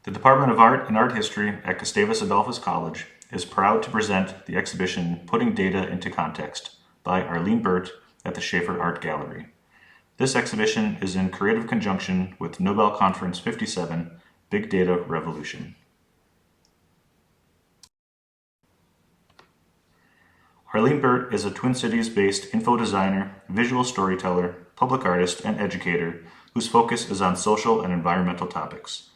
The Department of Art and Art History at Gustavus Adolphus College is proud to present the exhibition Putting Data into Context by Arlene Birt at the Schaefer Art Gallery. This exhibition is in creative conjunction with Nobel Conference 57, Big Data Revolution. Arlene Birt is a Twin Cities-based info designer, visual storyteller, public artist, and educator whose focus is on social and environmental topics.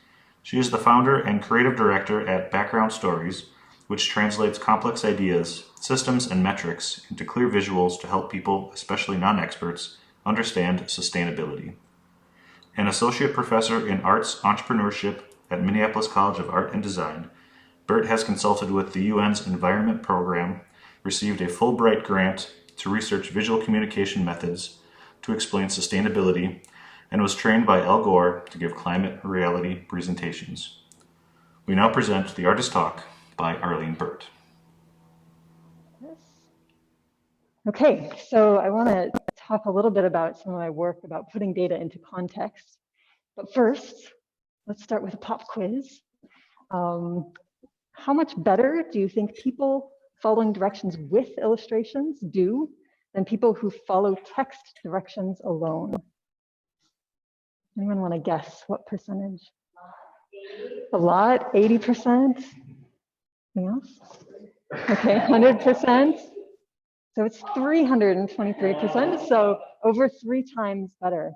She is the founder and creative director at Background Stories, which translates complex ideas, systems, and metrics into clear visuals to help people, especially non-experts, understand sustainability. An associate professor in arts entrepreneurship at Minneapolis College of Art and Design, Birt has consulted with the UN's Environment Program, received a Fulbright grant to research visual communication methods to explain sustainability, and was trained by Al Gore to give climate reality presentations. We now present the Artist Talk by Arlene Birt. Yes. Okay, so I want to talk a little bit about some of my work about putting data into context. But first, let's start with a pop quiz. How much better do you think people following directions with illustrations do than people who follow text directions alone? Anyone want to guess what percentage? A lot, 80%? Anything else? Okay, 100%. So it's 323%, so over 3 times better.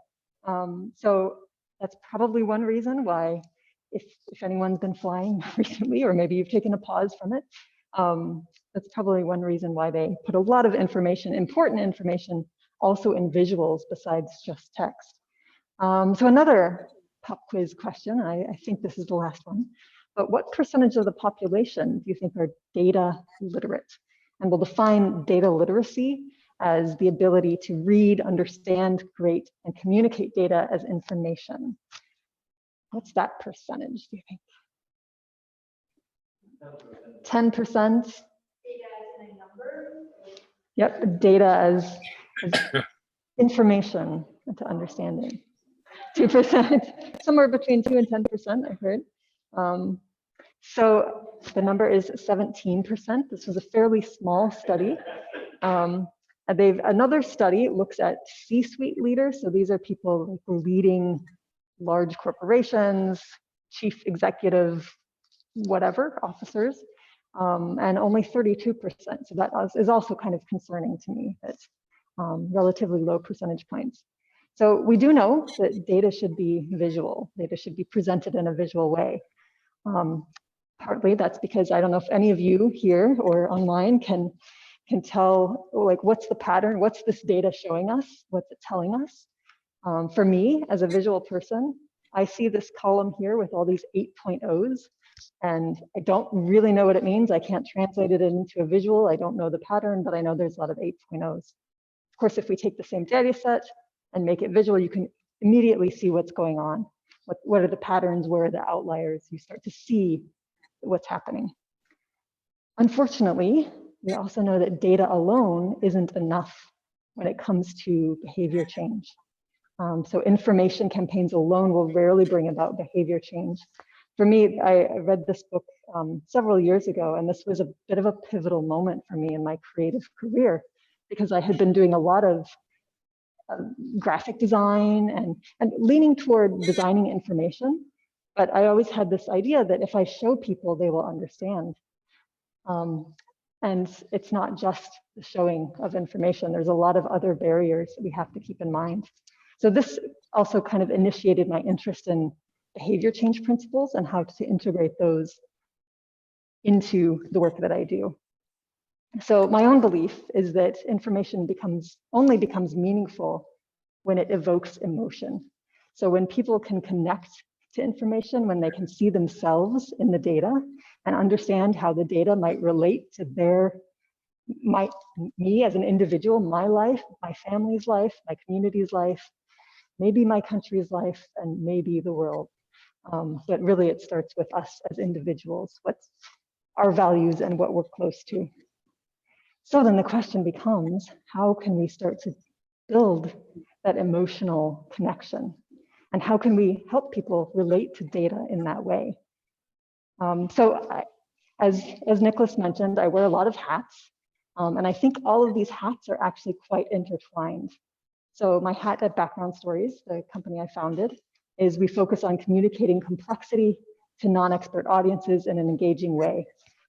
So that's probably one reason why, if anyone's been flying recently, or maybe you've taken a pause from it, that's probably one reason why they put a lot of information, important information, also in visuals besides just text. So another pop quiz question, I think this is the last one, but what percentage of the population do you think are data literate? And we'll define data literacy as the ability to read, understand, create, and communicate data as information. What's that percentage, do you think? 10%? Yep, data as information into understanding. 2%, somewhere between 2 and 10%, I've heard. So the number is 17%. This was a fairly small study. Another study looks at C-suite leaders. So these are people leading large corporations, chief executive, whatever, officers, and only 32%. So that is also kind of concerning to me, that relatively low percentage points. So we do know that data should be visual. Data should be presented in a visual way. Partly that's because I don't know if any of you here or online can tell, like, what's the pattern? What's this data showing us? What's it telling us? For me, as a visual person, I see this column here with all these 8.0s, and I don't really know what it means. I can't translate it into a visual. I don't know the pattern, but I know there's a lot of 8.0s. Of course, if we take the same data set and make it visual, you can immediately see what's going on. What are the patterns? Where are the outliers? You start to see what's happening. Unfortunately, we also know that data alone isn't enough when it comes to behavior change. So information campaigns alone will rarely bring about behavior change. For me, I read this book several years ago, and this was a bit of a pivotal moment for me in my creative career, because I had been doing a lot of graphic design and leaning toward designing information. But I always had this idea that if I show people, they will understand. And it's not just the showing of information. There's a lot of other barriers that we have to keep in mind. So this also kind of initiated my interest in behavior change principles and how to integrate those into the work that I do. So my own belief is that information only becomes meaningful when it evokes emotion. So when people can connect to information, when they can see themselves in the data and understand how the data might relate to me as an individual, my life, my family's life, my community's life, maybe my country's life, and maybe the world. But really it starts with us as individuals, what's our values and what we're close to. So then the question becomes, how can we start to build that emotional connection? And how can we help people relate to data in that way? As Nicholas mentioned, I wear a lot of hats, and I think all of these hats are actually quite intertwined. So my hat at Background Stories, the company I founded, is we focus on communicating complexity to non-expert audiences in an engaging way.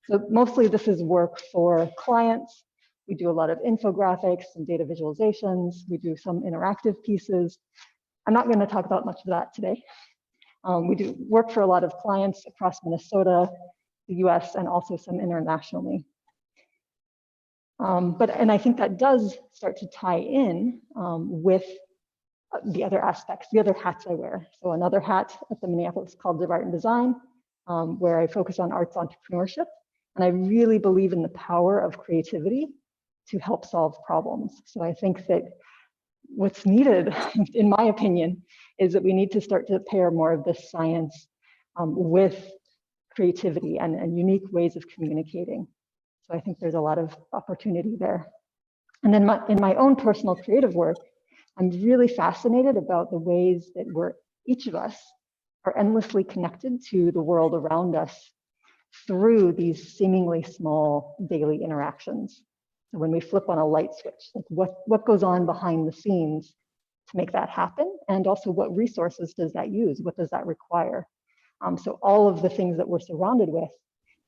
So mostly this is work for clients. We do a lot of infographics and data visualizations. We do some interactive pieces. I'm not going to talk about much of that today. We do work for a lot of clients across Minnesota, the US, and also some internationally. And I think that does start to tie in with the other aspects, the other hats I wear. So another hat at the Minneapolis College of Art and Design, where I focus on arts entrepreneurship. And I really believe in the power of creativity to help solve problems. So I think that what's needed, in my opinion, is that we need to start to pair more of this science with creativity and unique ways of communicating. So I think there's a lot of opportunity there. And then in my own personal creative work, I'm really fascinated about the ways that each of us are endlessly connected to the world around us through these seemingly small daily interactions. So when we flip on a light switch, like what goes on behind the scenes to make that happen? And also what resources does that use? What does that require? So all of the things that we're surrounded with,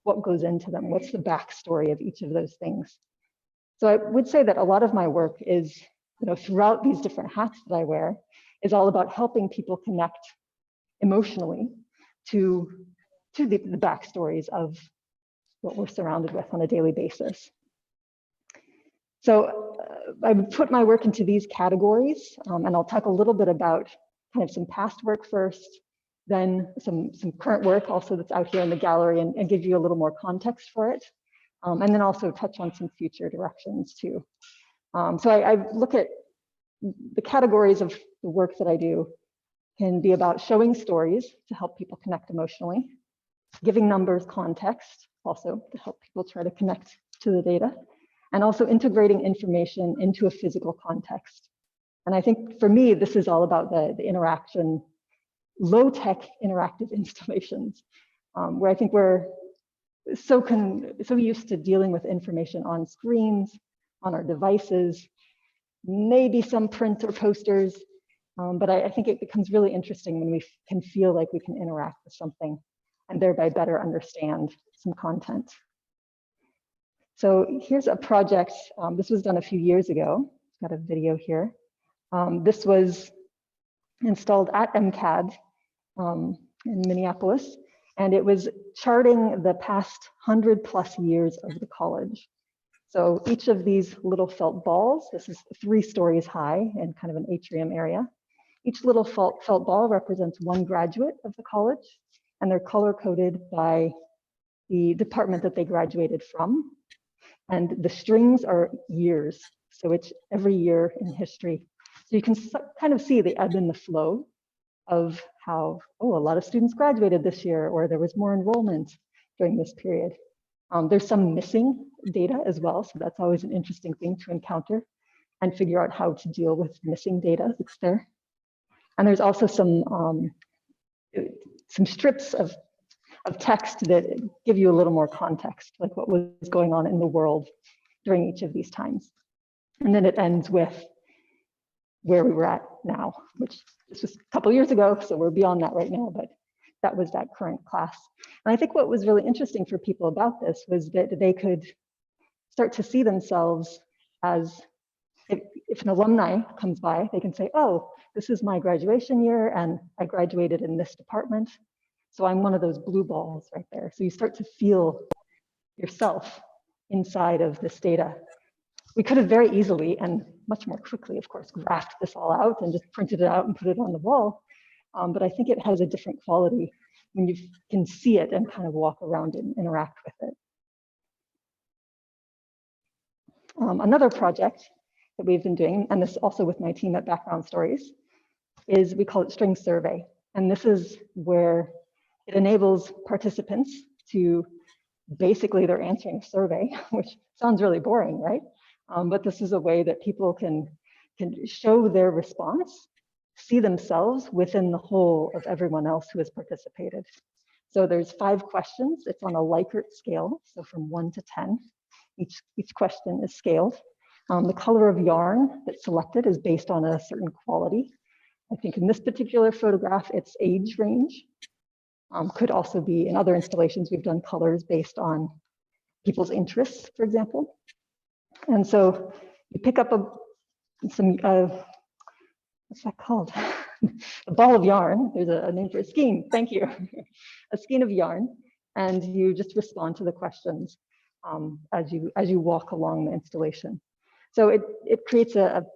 what goes into them? What's the backstory of each of those things? So I would say that a lot of my work is, throughout these different hats that I wear, is all about helping people connect emotionally to the backstories of what we're surrounded with on a daily basis. So I would put my work into these categories, and I'll talk a little bit about kind of some past work first, then some current work also that's out here in the gallery and give you a little more context for it, and then also touch on some future directions too. So I look at the categories of the work that I do can be about showing stories to help people connect emotionally, giving numbers context also to help people try to connect to the data, and also integrating information into a physical context. And I think for me, this is all about the interaction, low-tech interactive installations, where I think we're so used to dealing with information on screens, on our devices, maybe some print or posters, but I think it becomes really interesting when we can feel like we can interact with something and thereby better understand some content. So here's a project, this was done a few years ago. Got a video here. This was installed at MCAD in Minneapolis, and it was charting the past 100+ years of the college. So each of these little felt balls, this is 3 stories high and kind of an atrium area. Each little felt ball represents one graduate of the college, and they're color-coded by the department that they graduated from. And the strings are years, so it's every year in history. So you can kind of see the ebb and the flow of how, a lot of students graduated this year, or there was more enrollment during this period. There's some missing data as well, so that's always an interesting thing to encounter and figure out how to deal with missing data that's there. And there's also some strips of text that give you a little more context, like what was going on in the world during each of these times. And then it ends with where we were at now, which this was a couple years ago, so we're beyond that right now, but that was that current class. And I think what was really interesting for people about this was that they could start to see themselves as, if an alumni comes by, they can say, this is my graduation year, and I graduated in this department. So I'm one of those blue balls right there. So you start to feel yourself inside of this data. We could have very easily and much more quickly, of course, graphed this all out and just printed it out and put it on the wall. But I think it has a different quality when you can see it and kind of walk around and interact with it. Another project that we've been doing, and this also with my team at Background Stories, is we call it String Survey. And this is where it enables participants to basically, they're answering a survey, which sounds really boring, right? But this is a way that people can show their response, see themselves within the whole of everyone else who has participated. So there's 5 questions. It's on a Likert scale, so from 1 to 10. Each question is scaled. The color of yarn that's selected is based on a certain quality. I think in this particular photograph, it's age range. Could also be in other installations, we've done colors based on people's interests, for example. And so you pick up what's that called? A ball of yarn. There's a name for a skein. Thank you. A skein of yarn, and you just respond to the questions as you walk along the installation. So it creates a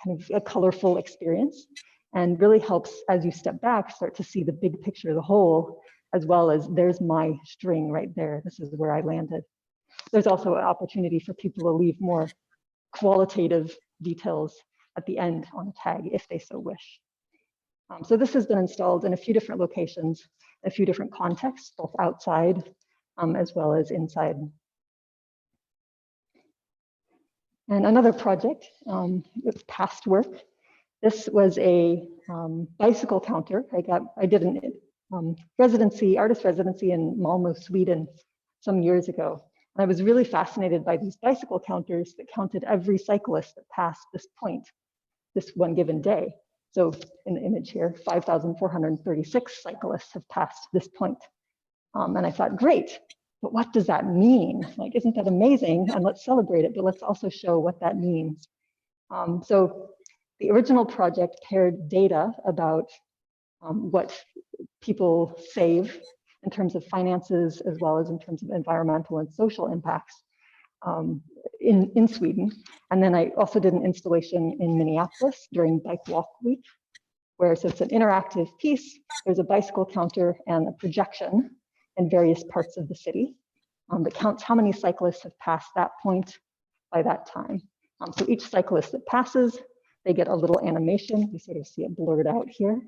kind of a colorful experience, and really helps as you step back start to see the big picture, the whole, as well as there's my string right there. This is where I landed. There's also an opportunity for people to leave more qualitative details at the end on a tag if they so wish. So this has been installed in a few different locations, a few different contexts, both outside as well as inside. And another project with past work. This was a bicycle counter. I did an artist residency in Malmö, Sweden, some years ago. And I was really fascinated by these bicycle counters that counted every cyclist that passed this point, this one given day. So in the image here, 5,436 cyclists have passed this point. And I thought, great, but what does that mean? Like, isn't that amazing? And let's celebrate it, but let's also show what that means. So the original project paired data about what people save in terms of finances, as well as in terms of environmental and social impacts in Sweden. And then I also did an installation in Minneapolis during Bike Walk Week, where so it's an interactive piece. There's a bicycle counter and a projection in various parts of the city that counts how many cyclists have passed that point by that time. So each cyclist that passes, they get a little animation. You sort of see it blurred out here.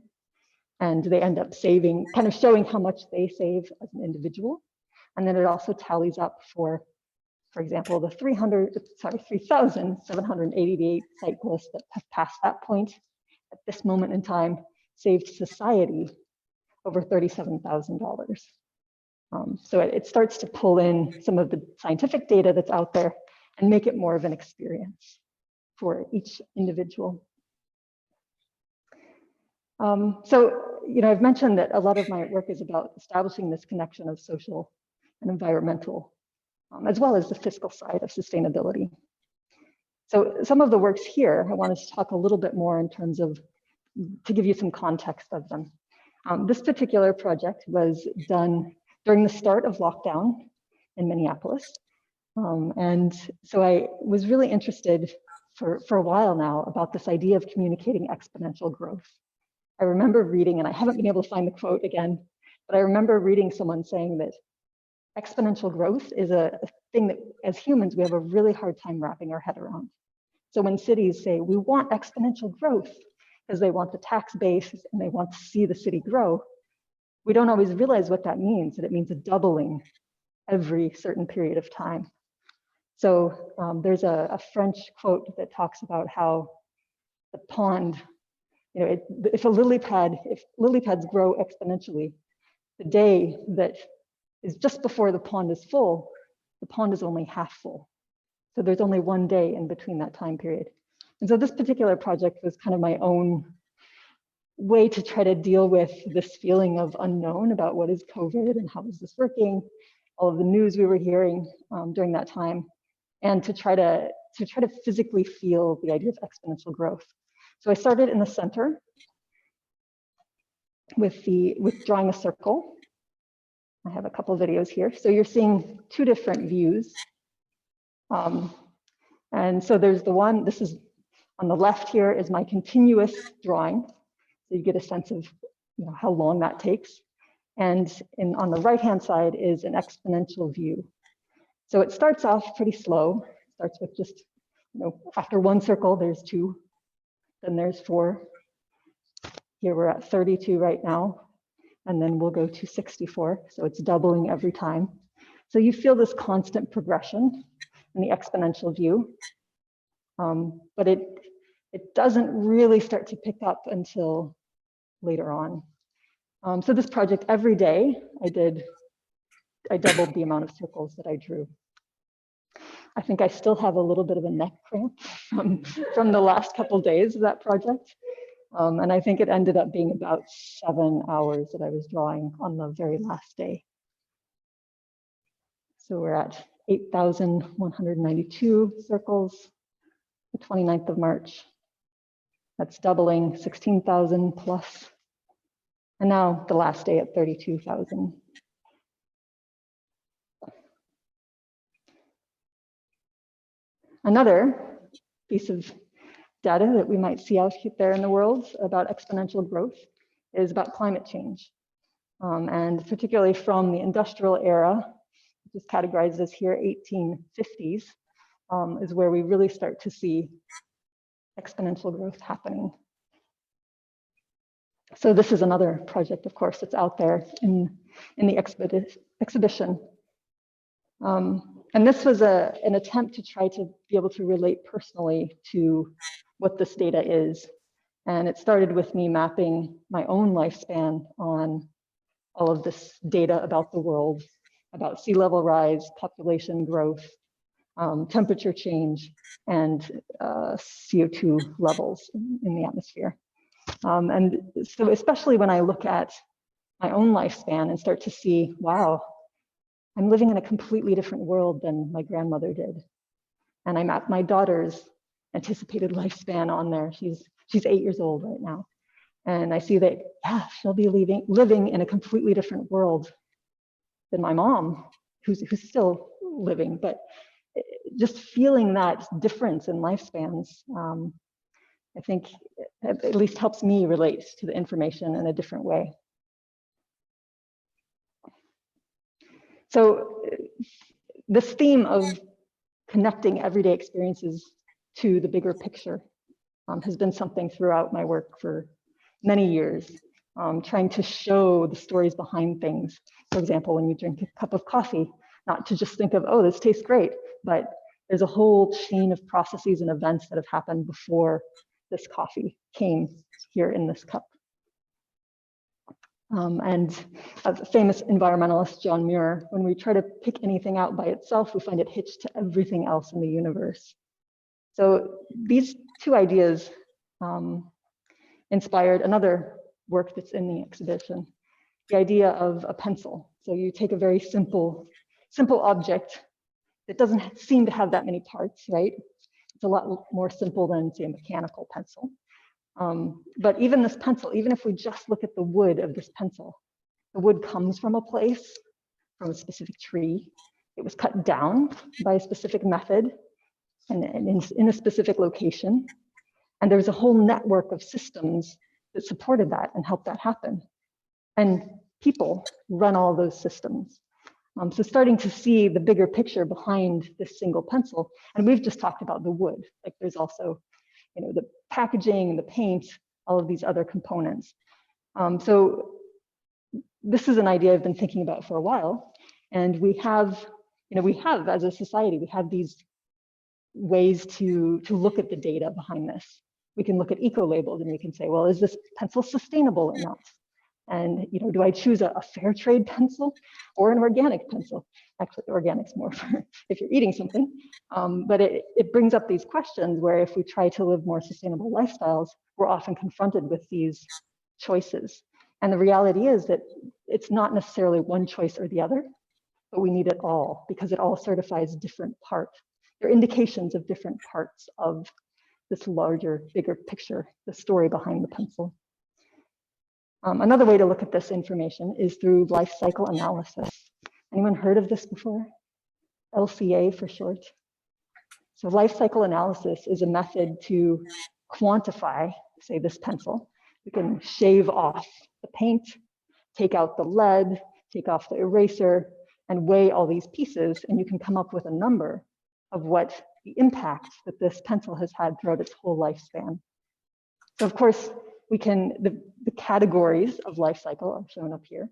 And they end up saving, kind of showing how much they save as an individual. And then it also tallies up for example, the 3,788 cyclists that have passed that point at this moment in time saved society over $37,000. So it starts to pull in some of the scientific data that's out there and make it more of an experience for each individual. So, I've mentioned that a lot of my work is about establishing this connection of social and environmental, as well as the fiscal side of sustainability. So some of the works here, I wanted to talk a little bit more in terms of, to give you some context of them. This particular project was done during the start of lockdown in Minneapolis. And so I was really interested for a while now about this idea of communicating exponential growth. I remember reading, and I haven't been able to find the quote again, but I remember reading someone saying that exponential growth is a thing that as humans, we have a really hard time wrapping our head around. So when cities say, we want exponential growth, because they want the tax base and they want to see the city grow, we don't always realize what that means, that it means a doubling every certain period of time. So there's a French quote that talks about how the pond, if lily pads grow exponentially, the day that is just before the pond is full, the pond is only half full. So there's only one day in between that time period. And so this particular project was kind of my own way to try to deal with this feeling of unknown about what is COVID and how is this working, all of the news we were hearing during that time, and to try to physically feel the idea of exponential growth. So I started in the center with drawing a circle. I have a couple of videos here. So you're seeing two different views. And so there's the one, this is on the left here is my continuous drawing. So you get a sense of how long that takes. And on the right-hand side is an exponential view. So it starts off pretty slow. It starts with just, after one circle, there's 2, then there's 4. Here we're at 32 right now, and then we'll go to 64. So it's doubling every time. So you feel this constant progression in the exponential view, but it doesn't really start to pick up until later on. So this project, every day I doubled the amount of circles that I drew. I think I still have a little bit of a neck cramp from the last couple days of that project. And I think it ended up being about 7 hours that I was drawing on the very last day. So we're at 8,192 circles, the 29th of March. That's doubling 16,000 plus. And now the last day at 32,000. Another piece of data that we might see out there in the world about exponential growth is about climate change. And particularly from the industrial era, which is categorized as here 1850s, is where we really start to see exponential growth happening. So this is another project, of course, that's out there in the exhibition. And this was an attempt to try to be able to relate personally to what this data is. And it started with me mapping my own lifespan on all of this data about the world, about sea level rise, population growth, temperature change, and CO2 levels in the atmosphere. And so especially when I look at my own lifespan and start to see, wow, I'm living in a completely different world than my grandmother did. And I mapped my daughter's anticipated lifespan on there. She's 8 years old right now. And I see that, yeah, she'll be living in a completely different world than my mom, who's still living. But just feeling that difference in lifespans, I think at least helps me relate to the information in a different way. So this theme of connecting everyday experiences to the bigger picture has been something throughout my work for many years, trying to show the stories behind things. For example, when you drink a cup of coffee, not to just think of, oh, this tastes great, but there's a whole chain of processes and events that have happened before this coffee came here in this cup. And a famous environmentalist, John Muir, when we try to pick anything out by itself, we find it hitched to everything else in the universe. So these two ideas inspired another work that's in the exhibition, the idea of a pencil. So you take a very simple object that doesn't seem to have that many parts, right? It's a lot more simple than, say, a mechanical pencil. But even this pencil, even if we just look at the wood of this pencil, the wood comes from a place, from a specific tree. It was cut down by a specific method and in a specific location. And there's a whole network of systems that supported that and helped that happen. And people run all those systems. So starting to see the bigger picture behind this single pencil, and we've just talked about the wood, like there's also, you know, the packaging and the paint, all of these other components. So this is an idea I've been thinking about for a while, and we have as a society, we have these ways to look at the data behind this. We can look at eco-labels and we can say, well, is this pencil sustainable or not? And do I choose a fair trade pencil or an organic pencil? Actually, organic's more for if you're eating something. But it brings up these questions where if we try to live more sustainable lifestyles, we're often confronted with these choices. And the reality is that it's not necessarily one choice or the other, but we need it all because it all certifies different parts. They're indications of different parts of this larger, bigger picture, the story behind the pencil. Another way to look at this information is through life cycle analysis. Anyone heard of this before? LCA for short. So life cycle analysis is a method to quantify, say, this pencil. We can shave off the paint, take out the lead, take off the eraser, and weigh all these pieces, and you can come up with a number of what the impact that this pencil has had throughout its whole lifespan. So of course, we can, the categories of life cycle are shown up here.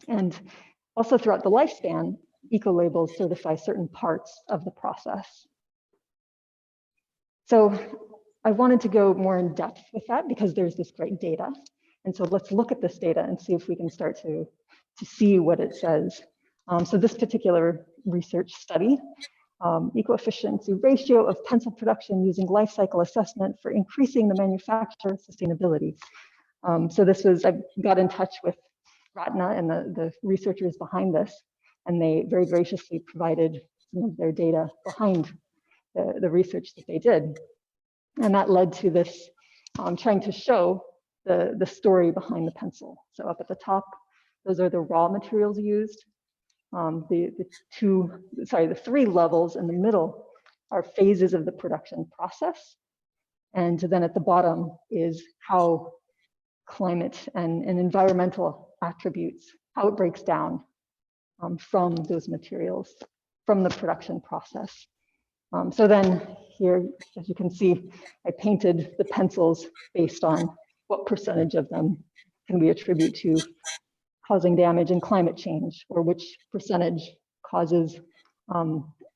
And also throughout the lifespan, eco-labels certify certain parts of the process. So I wanted to go more in depth with that because there's this great data. And so let's look at this data and see if we can start to see what it says. So this particular research study, eco-efficiency ratio of pencil production using life cycle assessment for increasing the manufacturer sustainability. So this was, I got in touch with Ratna and the researchers behind this, and they very graciously provided some of their data behind the research that they did. And that led to this trying to show the story behind the pencil. So up at the top, those are the raw materials used. The three levels in the middle are phases of the production process. And then at the bottom is how climate and environmental attributes, how it breaks down from those materials, from the production process. So then here, as you can see, I painted the pencils based on what percentage of them can we attribute to causing damage and climate change, or which percentage causes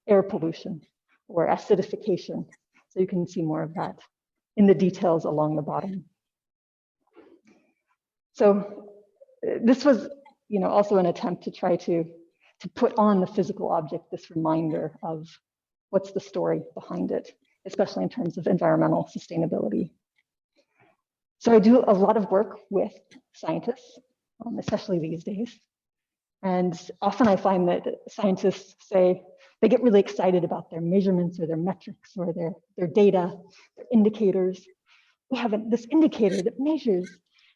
air pollution or acidification. So you can see more of that in the details along the bottom. So this was, also an attempt to try to put on the physical object this reminder of what's the story behind it, especially in terms of environmental sustainability. So I do a lot of work with scientists, especially these days. And often I find that scientists say they get really excited about their measurements or their metrics or their data, their indicators. We have this indicator that measures.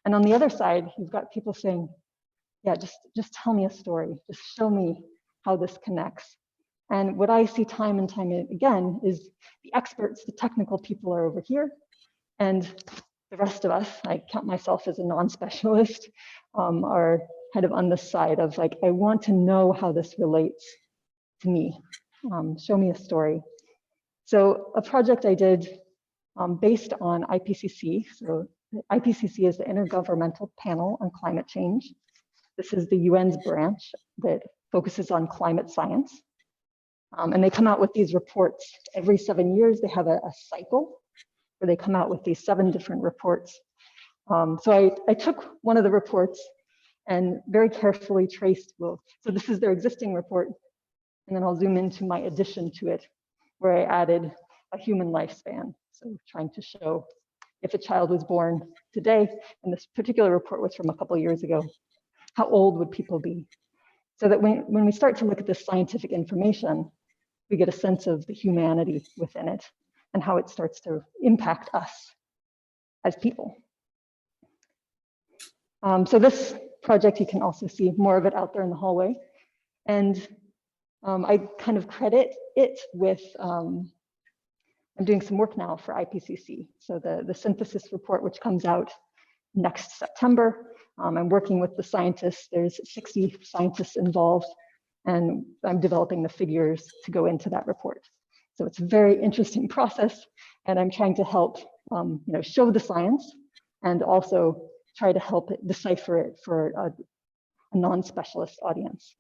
And on the other side, you've got people saying, yeah, just tell me a story. Just show me how this connects. And what I see time and time again is the experts, the technical people are over here. And the rest of us, I count myself as a non-specialist, are kind of on the side of like, I want to know how this relates to me. Show me a story. So a project I did based on IPCC. So IPCC is the Intergovernmental Panel on Climate Change. This is the UN's branch that focuses on climate science. And they come out with these reports every 7 years. They have a cycle where they come out with these 7 different reports. So I took one of the reports and very carefully traced, so this is their existing report, and then I'll zoom into my addition to it, where I added a human lifespan. So trying to show if a child was born today, and this particular report was from a couple of years ago, how old would people be? So that when we start to look at this scientific information, we get a sense of the humanity within it and how it starts to impact us as people. So this project, you can also see more of it out there in the hallway. And I kind of credit it with, I'm doing some work now for IPCC. So the synthesis report, which comes out next September, I'm working with the scientists. There's 60 scientists involved, and I'm developing the figures to go into that report. So it's a very interesting process, and I'm trying to help show the science and also try to help decipher it for a non-specialist audience,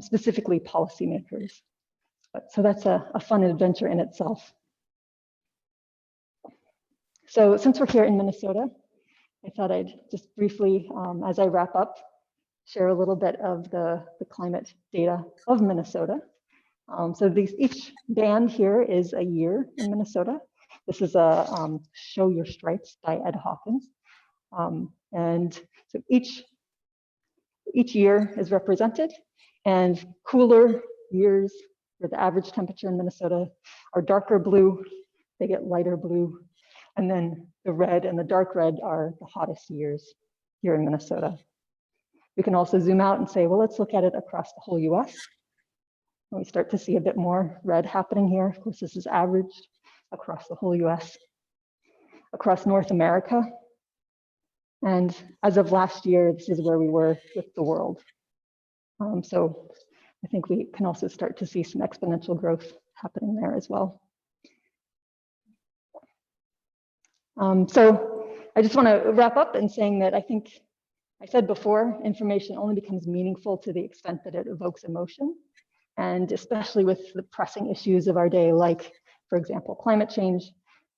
specifically policymakers. So that's a fun adventure in itself. So since we're here in Minnesota, I thought I'd just briefly, as I wrap up, share a little bit of the climate data of Minnesota. So each band here is a year in Minnesota. This is a Show Your Stripes by Ed Hawkins. And so each year is represented, and cooler years where the average temperature in Minnesota are darker blue, they get lighter blue. And then the red and the dark red are the hottest years here in Minnesota. We can also zoom out and say, well, let's look at it across the whole US. And we start to see a bit more red happening here. Of course, this is averaged across the whole US, across North America. And as of last year, this is where we were with the world. So I think we can also start to see some exponential growth happening there as well. So I just want to wrap up in saying that I think I said before, information only becomes meaningful to the extent that it evokes emotion, and especially with the pressing issues of our day, like, for example, climate change.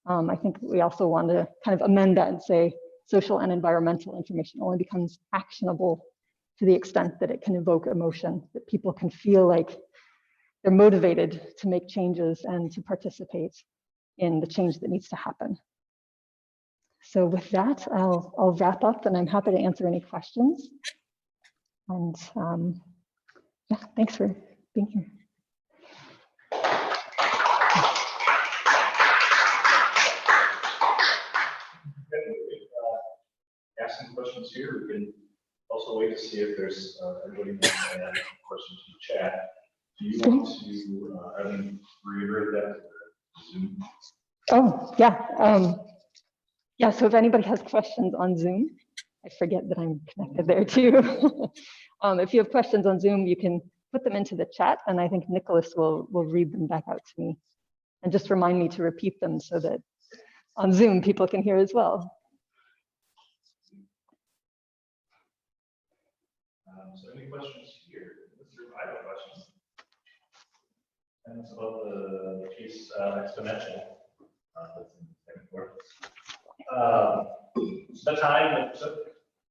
I think we also want to kind of amend that and say social and environmental information only becomes actionable to the extent that it can evoke emotion, that people can feel like they're motivated to make changes and to participate in the change that needs to happen. So with that, I'll wrap up, and I'm happy to answer any questions. And yeah, thanks for being here. Ask some questions here. We can also wait to see if there's anybody wants to add questions in the chat. Do you want to, Arlene, reiterate that to Zoom? Oh, yeah. Yeah, so if anybody has questions on Zoom, I forget that I'm connected there too. If you have questions on Zoom, you can put them into the chat, and I think Nicholas will read them back out to me. And just remind me to repeat them so that on Zoom people can hear as well. So any questions here? I have a question. And it's about the piece exponential. That's in the second part. The time that took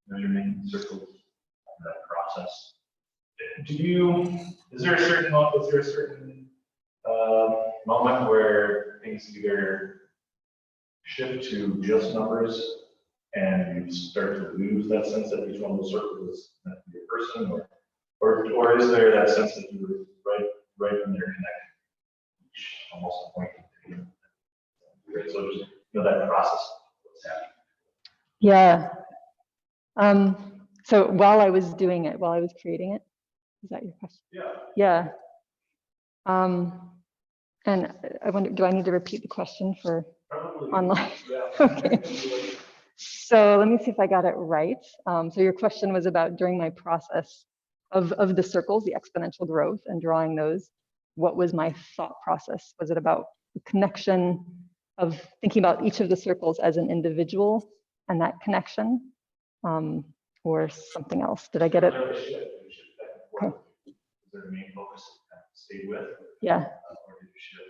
measuring circles in that process. Is there a certain moment where things either shift to just numbers and you start to lose that sense that each one of those circles is meant to be a person, or is there that sense that you were right when they're connected, almost pointing to you? Right, so just that process of what's happening. Yeah. So while I was doing it, while I was creating it, is that your question? Yeah. Yeah. And I wonder, do I need to repeat the question for Probably. online? Yeah. Okay. So let me see if I got it right. So your question was about during my process of the circles, the exponential growth, and drawing those, what was my thought process? Was it about the connection of thinking about each of the circles as an individual and that connection, or something else? Did I get it? Okay. Is there the main focus stayed with? Yeah. Or did you shift?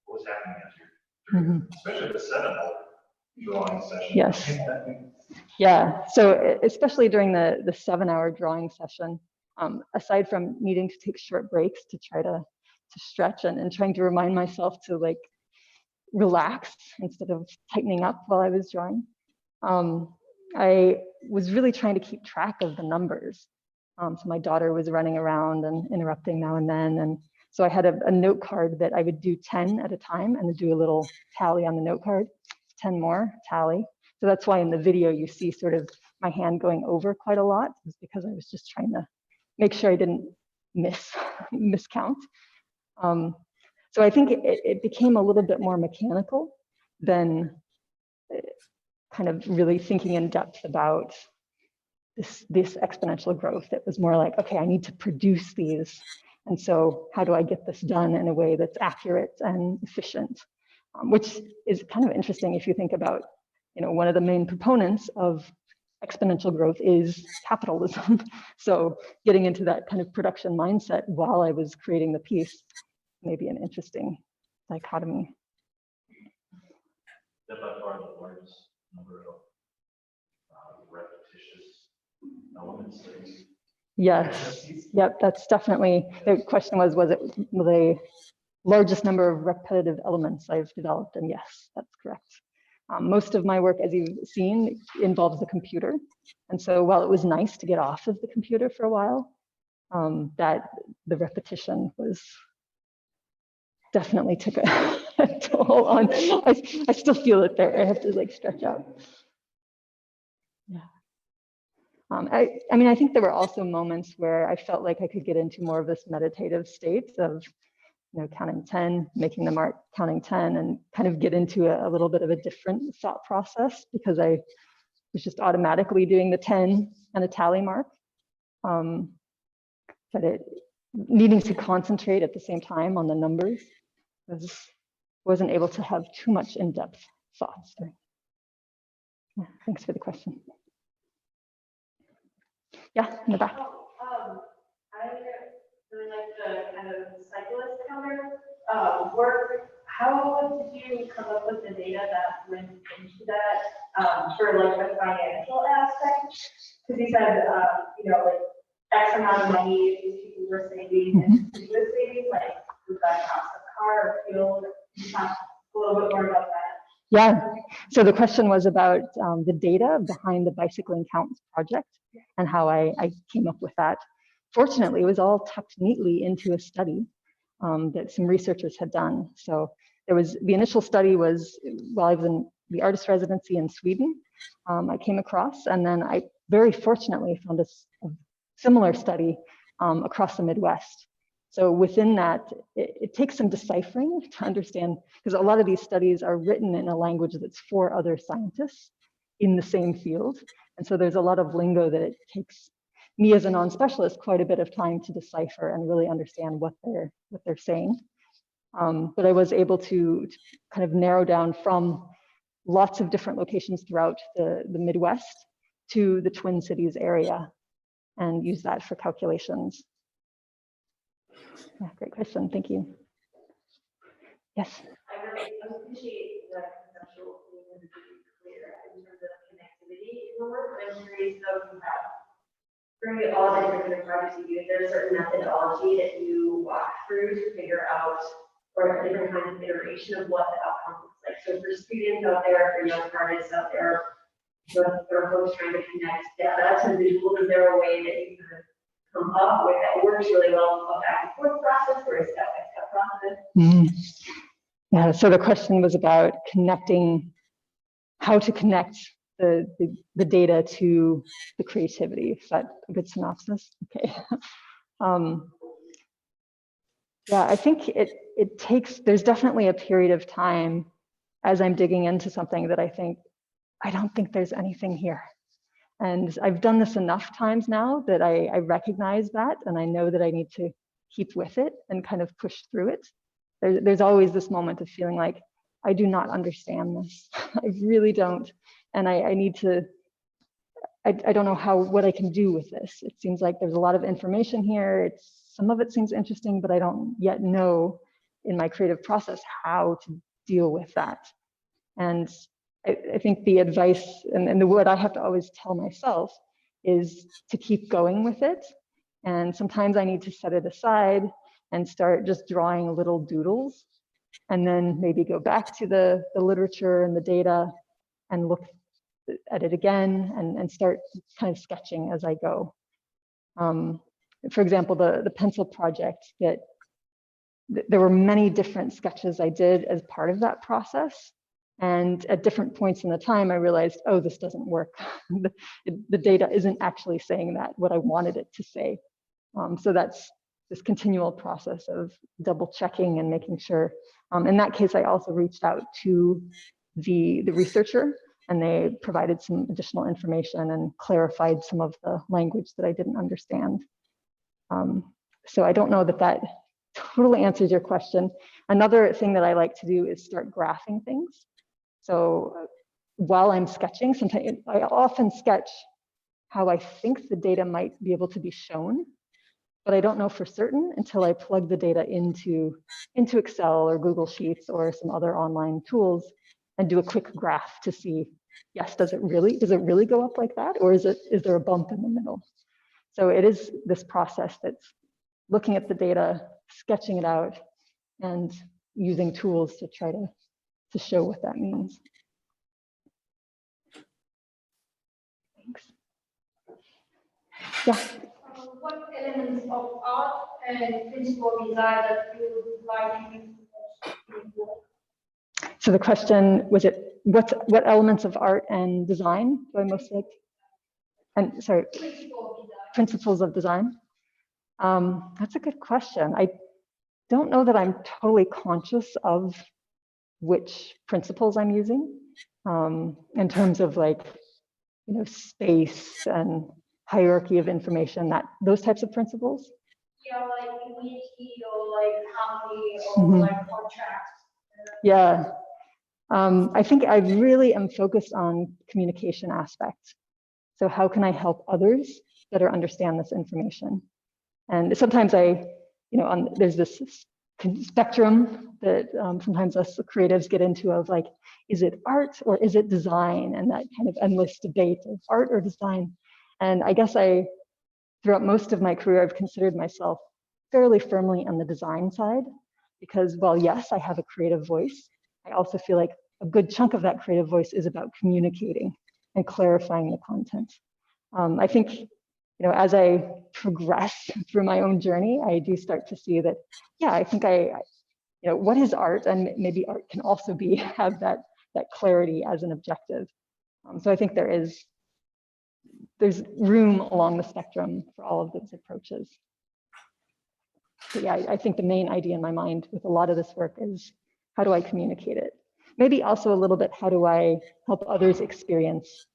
What was happening as you, especially the 7-hour drawing session? Yes. Yeah. So especially during the 7-hour drawing session, aside from needing to take short breaks to try to stretch and trying to remind myself to like relax instead of tightening up while I was drawing, I was really trying to keep track of the numbers. So my daughter was running around and interrupting now and then. And so I had a note card that I would do 10 at a time and do a little tally on the note card, 10 more, tally. So that's why in the video you see sort of my hand going over quite a lot, is because I was just trying to make sure I didn't miscount. So I think it became a little bit more mechanical than kind of really thinking in depth about this exponential growth. It was more like, okay, I need to produce these. And so how do I get this done in a way that's accurate and efficient? Which is kind of interesting if you think about, one of the main proponents of exponential growth is capitalism. So getting into that kind of production mindset while I was creating the piece may be an interesting dichotomy. That's by far the largest number of repetitious elements. Yes. Yep. That's definitely, the question was it the largest number of repetitive elements I've developed? And yes, that's correct. Most of my work, as you've seen, involves the computer. And so while it was nice to get off of the computer for a while, that the repetition was definitely took a toll on. I still feel it there. I have to like stretch out. Yeah. I mean, I think there were also moments where I felt like I could get into more of this meditative state of, counting 10, making the mark, counting 10, and kind of get into a little bit of a different thought process because I was just automatically doing the 10 and a tally mark. But needing to concentrate at the same time on the numbers, wasn't able to have too much in-depth thoughts. Yeah, thanks for the question. Yeah, in the back. I really like the kind of cyclist counter work. How did you come up with the data that went into that? for like the financial aspect, because he said, you know, like X amount of money these people were saving and he was saving, like, was that cost of car or fuel? Can you talk a little bit more about that? Yeah, so the question was about the data behind the Bicycling Counts project and how I came up with that. Fortunately, it was all tucked neatly into a study that some researchers had done. So there was, the initial study was while I was in the artist residency in Sweden, I came across, and then I very fortunately found a similar study across the Midwest. So within that, it takes some deciphering to understand, because a lot of these studies are written in a language that's for other scientists in the same field. And so there's a lot of lingo that it takes me as a non-specialist quite a bit of time to decipher and really understand what they're saying. But I was able to kind of narrow down from lots of different locations throughout the Midwest to the Twin Cities area and use that for calculations. Yeah, great question, thank you. Yes? I appreciate the conceptual thing and being clear in terms of connectivity in the work, but I'm curious though about during all the different projects you do, is there a certain methodology that you walk through to figure out, or a different kind of iteration of what the outcome looks like? So for students out there, for young artists out there, for folks trying to connect data to visuals, is there a way that you can come up with that works really well, a back and forth process or a step-by-step process? Yeah, so the question was about connecting, how to connect the data to the creativity. Is that a good synopsis? Okay. Yeah, I think it takes, there's definitely a period of time as I'm digging into something that I don't think there's anything here. And I've done this enough times now that I recognize that, and I know that I need to keep with it and kind of push through it. There's always this moment of feeling like, I do not understand this. I really don't. And I need to, I don't know what I can do with this. It seems like there's a lot of information here. Some of it seems interesting, but I don't yet know in my creative process how to deal with that. And I think the advice and what I have to always tell myself is to keep going with it. And sometimes I need to set it aside and start just drawing little doodles, and then maybe go back to the literature and the data and look at it again and start kind of sketching as I go. For example, the pencil project, there were many different sketches I did as part of that process. And at different points in the time, I realized, oh, this doesn't work. The data isn't actually saying what I wanted it to say. So that's this continual process of double checking and making sure. In that case, I also reached out to the researcher, and they provided some additional information and clarified some of the language that I didn't understand. So I don't know that totally answers your question. Another thing that I like to do is start graphing things. So while I'm sketching, sometimes I often sketch how I think the data might be able to be shown, but I don't know for certain until I plug the data into Excel or Google Sheets or some other online tools and do a quick graph to see, yes, does it really go up like that? Or is there a bump in the middle? So it is this process that's looking at the data, sketching it out, and using tools to try to show what that means. Thanks. Yeah. What elements of art and principle design that you would like to use? So the question was, what elements of art and design do I most like? And sorry, principles of design. That's a good question. I don't know that I'm totally conscious of which principles I'm using in terms of space and hierarchy of information, those types of principles. Yeah, like unity or like harmony or like contrast. Yeah, I think I really am focused on communication aspects. So how can I help others better understand this information? And sometimes there's this spectrum that sometimes us creatives get into of like, is it art or is it design? And that kind of endless debate of art or design. And I guess throughout most of my career, I've considered myself fairly firmly on the design side, because while yes, I have a creative voice, I also feel like a good chunk of that creative voice is about communicating and clarifying the content. I think, as I progress through my own journey, I do start to see that, yeah, I think what is art? And maybe art can also have that clarity as an objective. So I think there's room along the spectrum for all of those approaches. But yeah, I think the main idea in my mind with a lot of this work is, how do I communicate it? Maybe also a little bit, how do I help others experience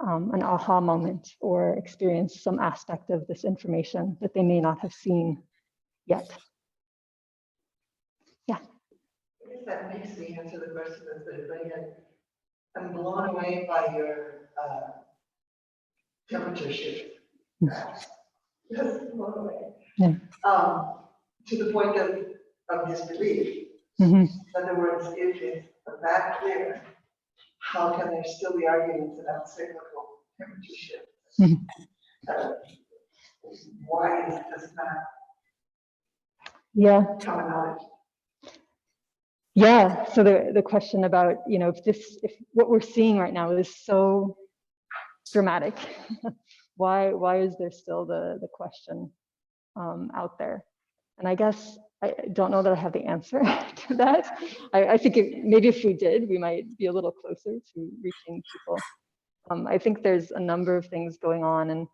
an aha moment or experience some aspect of this information that they may not have seen yet. Yeah. I guess that makes me answer the question that's been playing in. I'm blown away by your temperature shift. Just blown away. Yeah. To the point of disbelief. Mm-hmm. In other words, if it's that clear, how can there still be arguments about cyclical temperature shifts? Mm-hmm. Why is this not common knowledge? Yeah. So the question about, if what we're seeing right now is so dramatic, why is there still the question out there? And I guess I don't know that I have the answer to that. I think maybe if we did, we might be a little closer to reaching people. I think there's a number of things going on, and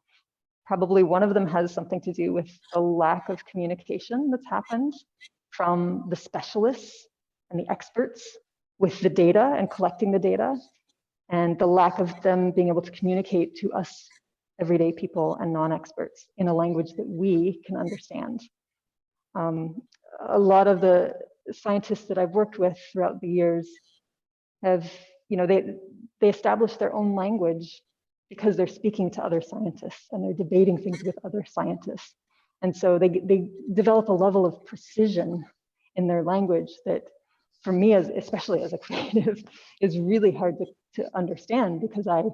probably one of them has something to do with the lack of communication that's happened from the specialists and the experts with the data and collecting the data, and the lack of them being able to communicate to us everyday people and non-experts in a language that we can understand. A lot of the scientists that I've worked with throughout the years have, they establish their own language because they're speaking to other scientists and they're debating things with other scientists. And so they develop a level of precision in their language that, for me, especially as a creative, is really hard to understand, because I'm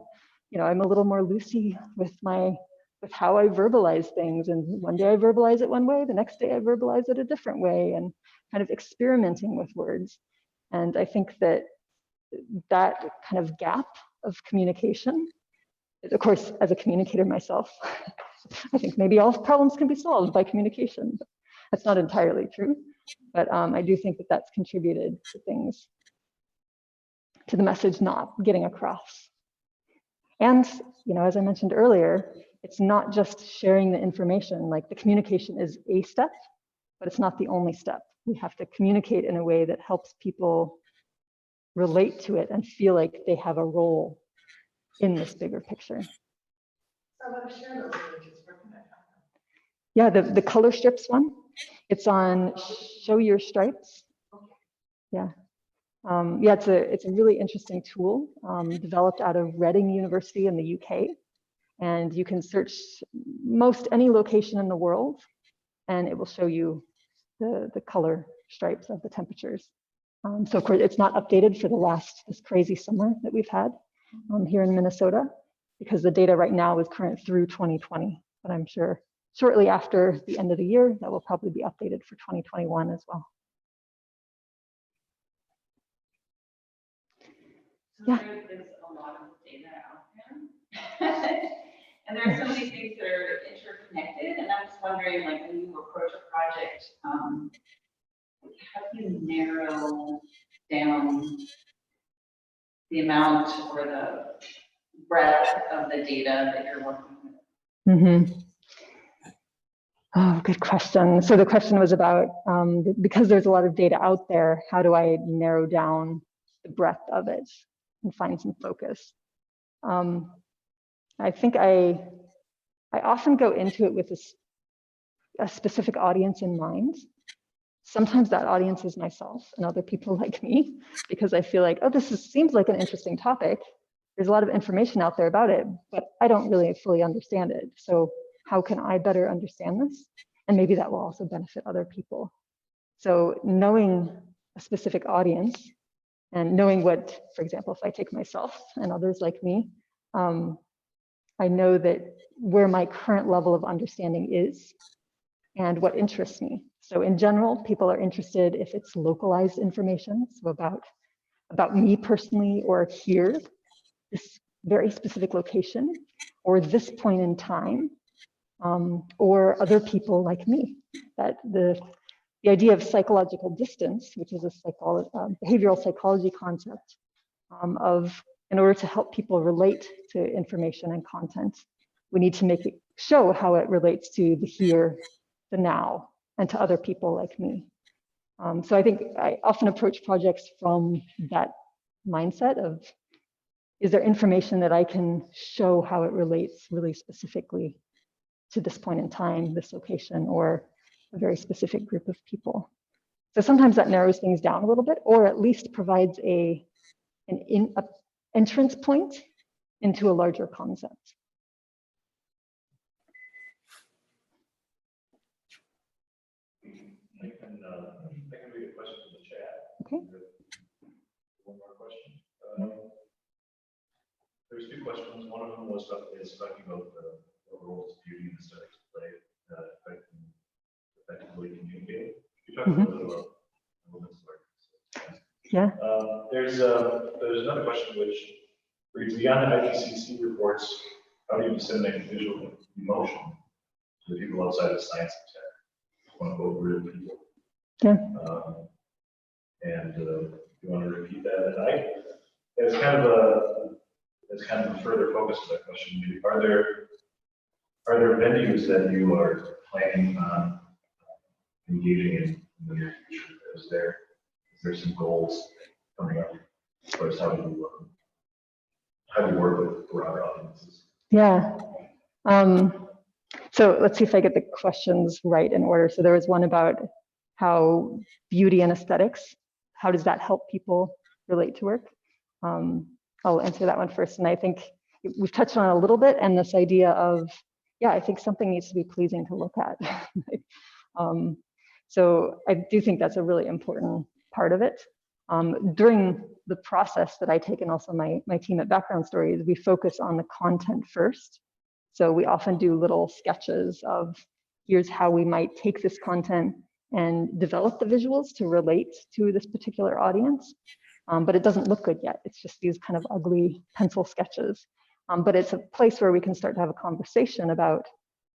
a little more loosey with how I verbalize things. And one day I verbalize it one way, the next day I verbalize it a different way, and kind of experimenting with words. And I think that kind of gap of communication, of course, as a communicator myself, I think maybe all problems can be solved by communication. But that's not entirely true. But I do think that that's contributed to things, to the message not getting across. And, as I mentioned earlier, it's not just sharing the information. Like, the communication is a step, but it's not the only step. We have to communicate in a way that helps people relate to it and feel like they have a role in this bigger picture. So I'm going to share those images. Where can I find them? Yeah, the color strips one. It's on Show Your Stripes. Yeah. It's a really interesting tool developed out of Reading University in the UK. And you can search most any location in the world, and it will show you the color stripes of the temperatures. So of course, it's not updated for this crazy summer that we've had here in Minnesota, because the data right now is current through 2020. But I'm sure shortly after the end of the year, that will probably be updated for 2021 as well. So Yeah. there's a lot of data out there. And there are so many things that are interconnected. And I'm just wondering, like, when you approach a project, how do you narrow down the amount or the breadth of the data that you're working with? Mm-hmm. Oh, good question. So the question was about, because there's a lot of data out there, how do I narrow down the breadth of it and find some focus? I think I often go into it with a specific audience in mind. Sometimes that audience is myself and other people like me, because I feel like, oh, seems like an interesting topic. There's a lot of information out there about it, but I don't really fully understand it. So how can I better understand this? And maybe that will also benefit other people. So knowing a specific audience and knowing what, for example, if I take myself and others like me, I know that where my current level of understanding is and what interests me. So in general, people are interested if it's localized information, so about me personally, or here, this very specific location, or this point in time, or other people like me. That the idea of psychological distance, which is a behavioral psychology concept of, in order to help people relate to information and content, we need to make it show how it relates to the here, the now, and to other people like me. So I think I often approach projects from that mindset of, is there information that I can show how it relates really specifically to this point in time, this location, or a very specific group of people? So sometimes that narrows things down a little bit, or at least provides an entrance point into a larger concept. I can read a question in the chat. Okay. One more question. There's two questions. One of them is talking about the roles beauty and aesthetics play effectively communicate. You talked a little bit about women's work. Yeah. There's another question which reads, beyond the IPCC reports, how do you disseminate visual emotion to the people outside of science and tech? Quote unquote, real people. Yeah. And you want to repeat that? And as kind of a further focus to that question, maybe, are there venues that you are planning on engaging in the near future? Is there some goals coming up? Or is how do you work with broader audiences? Yeah. So let's see if I get the questions right in order. So there was one about how beauty and aesthetics, how does that help people relate to work? I'll answer that one first. And I think we've touched on it a little bit, and this idea of, yeah, I think something needs to be pleasing to look at. So I do think that's a really important part of it. During the process that I take, and also my team at Background Stories, we focus on the content first. So we often do little sketches of, here's how we might take this content and develop the visuals to relate to this particular audience. But it doesn't look good yet. It's just these kind of ugly pencil sketches. But it's a place where we can start to have a conversation about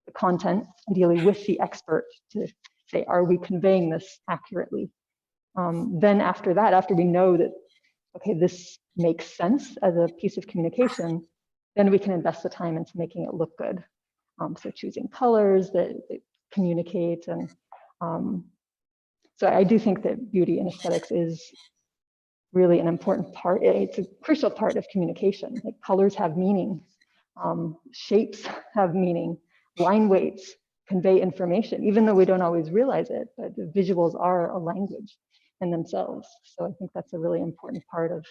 the content, ideally with the expert, to say, are we conveying this accurately? Then after that, after we know that, okay, this makes sense as a piece of communication, then we can invest the time into making it look good. So choosing colors that communicate. And so I do think that beauty and aesthetics is really an important part. It's a crucial part of communication. Like, colors have meaning, shapes have meaning, line weights convey information, even though we don't always realize it, but the visuals are a language in themselves. So I think that's a really important part of,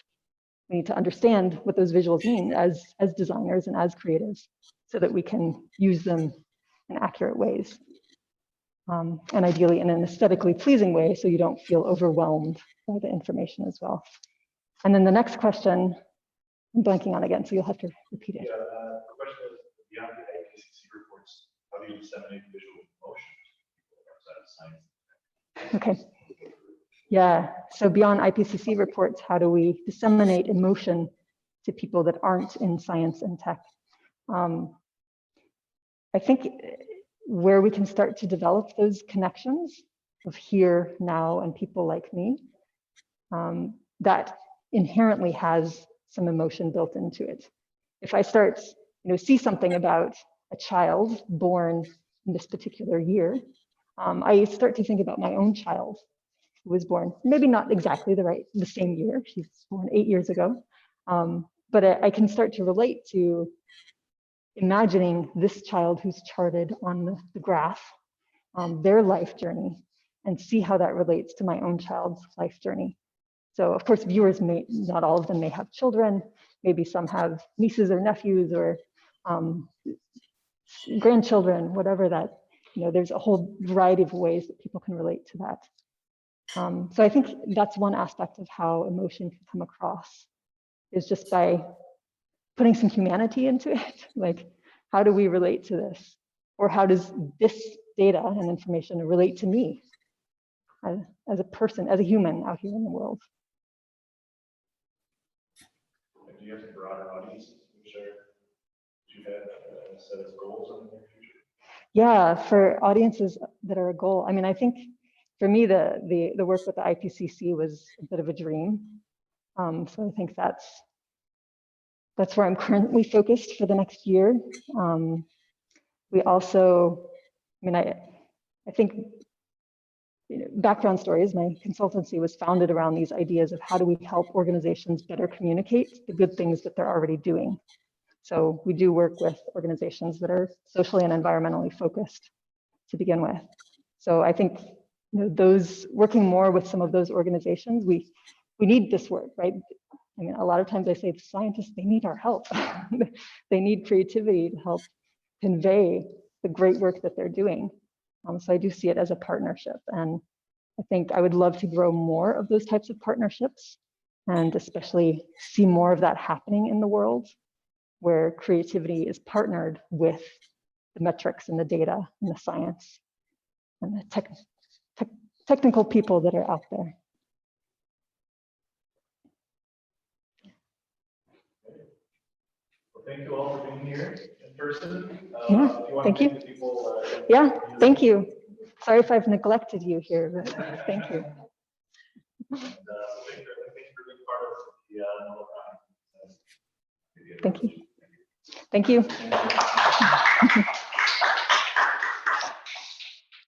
we need to understand what those visuals mean as designers and as creatives, so that we can use them in accurate ways. And ideally in an aesthetically pleasing way, so you don't feel overwhelmed by the information as well. And then the next question, I'm blanking on again, so you'll have to repeat it. Yeah, the question is, beyond the IPCC reports, how do you disseminate visual emotion to people outside of science? Okay. Yeah, so beyond IPCC reports, how do we disseminate emotion to people that aren't in science and tech? I think where we can start to develop those connections of here, now, and people like me, that inherently has some emotion built into it. If I start, see something about a child born in this particular year, I start to think about my own child who was born, maybe not exactly the same year, she was born 8 years ago, but I can start to relate to imagining this child who's charted on the graph, their life journey, and see how that relates to my own child's life journey. So of course, viewers not all of them may have children, maybe some have nieces or nephews or grandchildren, whatever that, there's a whole variety of ways that people can relate to that. So I think that's one aspect of how emotion can come across, is just by putting some humanity into it. Like, how do we relate to this? Or how does this data and information relate to me as a person, as a human out here in the world? Do you have a broader audience to share? Do you have a set of goals in the near future? Yeah, for audiences that are a goal. I mean, I think for me, the work with the IPCC was a bit of a dream. So I think that's where I'm currently focused for the next year. We also, I mean, I think, you know, background stories, my consultancy was founded around these ideas of how do we help organizations better communicate the good things that they're already doing. So we do work with organizations that are socially and environmentally focused to begin with. So I think, you know, those working more with some of those organizations, we need this work, right? I mean, a lot of times I say the scientists, they need our help. They need creativity to help convey the great work that they're doing. So I do see it as a partnership, and I think I would love to grow more of those types of partnerships, and especially see more of that happening in the world, where creativity is partnered with the metrics and the data and the science and the technical people that are out there. Well, thank you all for being here in person. Yeah, thank you. People, yeah, thank you. Sorry if I've neglected you here, but thank you. and, thank you for being part of the Nobel Conference. Thank you. Thank you.